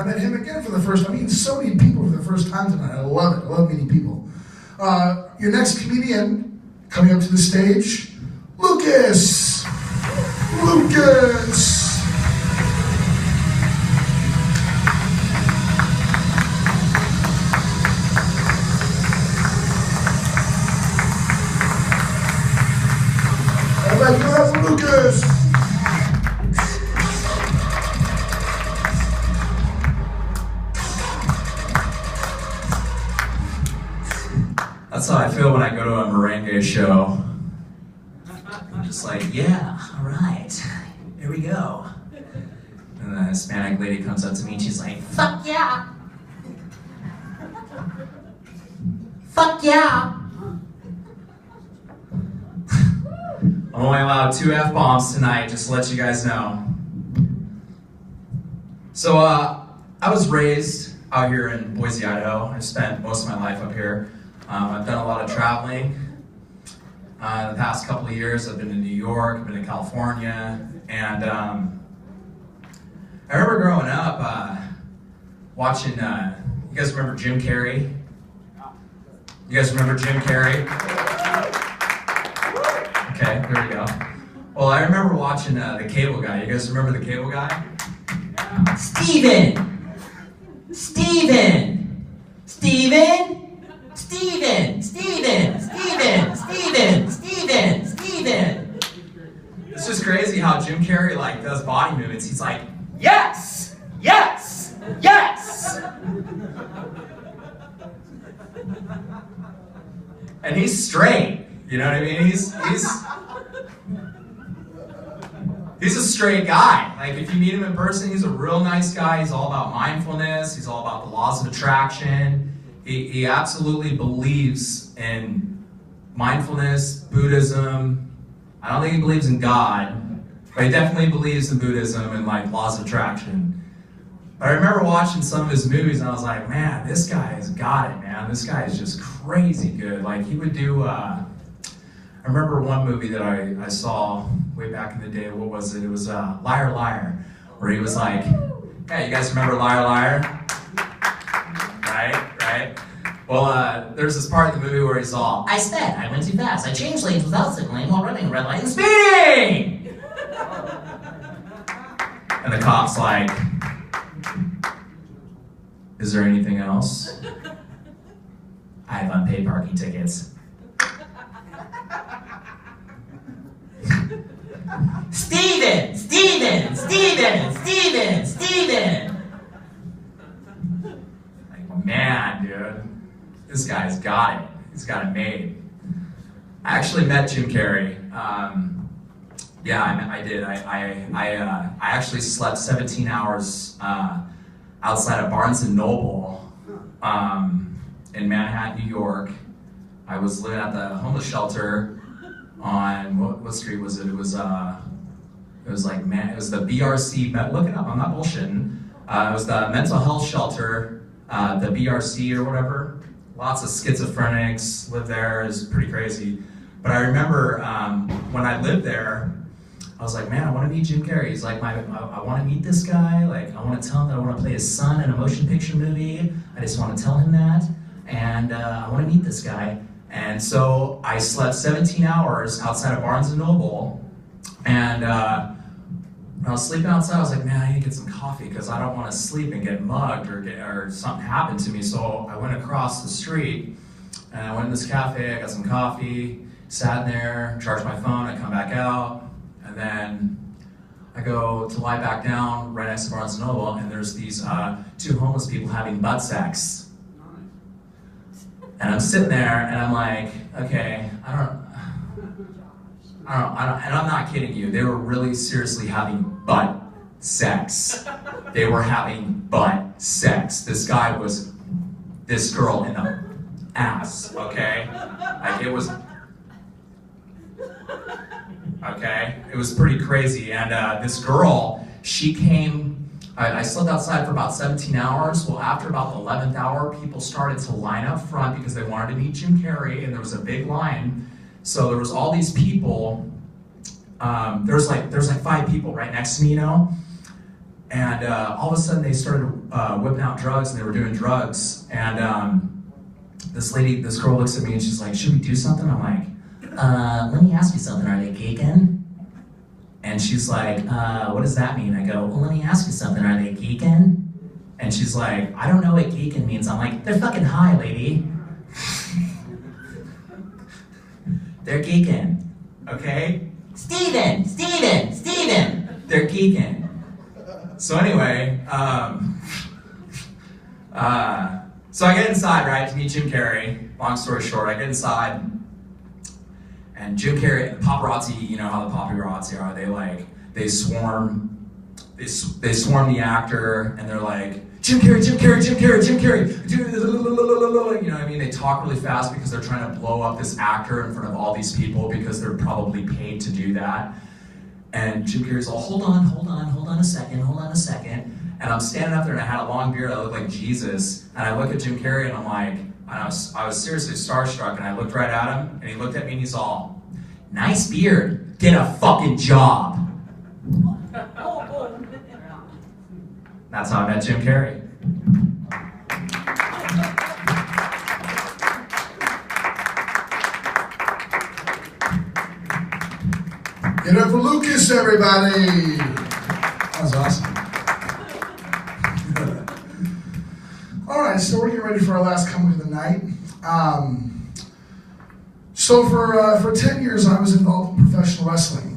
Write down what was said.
I met him again for the first time. I meet so many people for the first time tonight. I love it. I love meeting people. Your next comedian coming up to the stage, Lucas. Lucas. Everybody give it up for Lucas. That's how I feel when I go to a merengue show. I'm just like, yeah, all right, here we go. And the Hispanic lady comes up to me and she's like, fuck yeah. Fuck yeah. I'm only allowed 2 F-bombs tonight, just to let you guys know. So I was raised out here in Boise, Idaho. I spent most of my life up here. I've done a lot of traveling. The past couple of years, I've been to New York, I've been to California, and I remember growing up watching, you guys remember Jim Carrey? You guys remember Jim Carrey? Okay, there we go. Well, I remember watching The Cable Guy. You guys remember The Cable Guy? Steven! Steven! Steven! Steven! Steven! Steven! Steven! Steven! Steven! It's just crazy how Jim Carrey like does body movements. He's like, yes! Yes! Yes! And he's straight. You know what I mean? He's a straight guy. Like if you meet him in person, he's a real nice guy. He's all about mindfulness. He's all about the laws of attraction. He absolutely believes in mindfulness, Buddhism. I don't think he believes in God, but he definitely believes in Buddhism and like laws of attraction. But I remember watching some of his movies and I was like, man, this guy has got it, man. This guy is just crazy good. Like he would do, I remember one movie that I saw way back in the day. What was it? It was Liar Liar, where he was like, hey, you guys remember Liar Liar? Right? Well, there's this part of the movie where he's all, I sped, I went too fast, I changed lanes without signaling while running red light and speeding! And the cop's like, is there anything else? I have unpaid parking tickets. Steven! Steven! Steven! Steven! Steven! Like, man, dude. This guy's got it. He's got it made. I actually met Jim Carrey. Yeah, I did. I actually slept 17 hours outside of Barnes & Noble in Manhattan, New York. I was living at the homeless shelter on, what street was it? It was like, man, it was the BRC, look it up, I'm not bullshitting. It was the mental health shelter, the BRC or whatever. Lots of schizophrenics live there. It's pretty crazy. But I remember when I lived there, I was like, man, I want to meet Jim Carrey. He's like, I want to meet this guy. Like, I want to tell him that I want to play his son in a motion picture movie. I just want to tell him that. And I want to meet this guy. And so I slept 17 hours outside of Barnes & Noble. And when I was sleeping outside, I was like, man, I need to get some coffee because I don't want to sleep and get mugged or something happen to me. So I went across the street and I went to this cafe, I got some coffee, sat there, charged my phone, I come back out, and then I go to lie back down right next to Barnes & Noble, and there's these 2 homeless people having butt sex. And I'm sitting there and I'm like, okay, I don't, and I'm not kidding you, they were really seriously having butt sex. They were having butt sex. This guy was this girl in the ass, okay? Like it was, okay? It was pretty crazy. And this girl, she came, I slept outside for about 17 hours. Well, after about the 11th hour, people started to line up front because they wanted to meet Jim Carrey, and there was a big line. So there was all these people, there's like 5 people right next to me, you know? And all of a sudden they started whipping out drugs, and they were doing drugs. And this girl looks at me and she's like, should we do something? I'm like, let me ask you something, are they geeking? And she's like, what does that mean? I go, well, let me ask you something, are they geeking? And she's like, I don't know what geeking means. I'm like, they're fucking high, lady. They're geeking, okay? Steven! They're geeking. So anyway, so I get inside, right, to meet Jim Carrey. Long story short, I get inside, and Jim Carrey, paparazzi, you know how the paparazzi are. They swarm the actor, and they're like, Jim Carrey. You know what I mean? They talk really fast because they're trying to blow up this actor in front of all these people because they're probably paid to do that. And Jim Carrey's all, hold on a second. And I'm standing up there and I had a long beard, I looked like Jesus. And I look at Jim Carrey and I'm like, I was seriously starstruck, and I looked right at him and he looked at me and he's all, nice beard, get a fucking job. That's how I met Jim Carrey. Get up for Lucas, everybody. That was awesome. All right, so we're getting ready for our last comedy of the night. So for 10 years, I was involved in professional wrestling.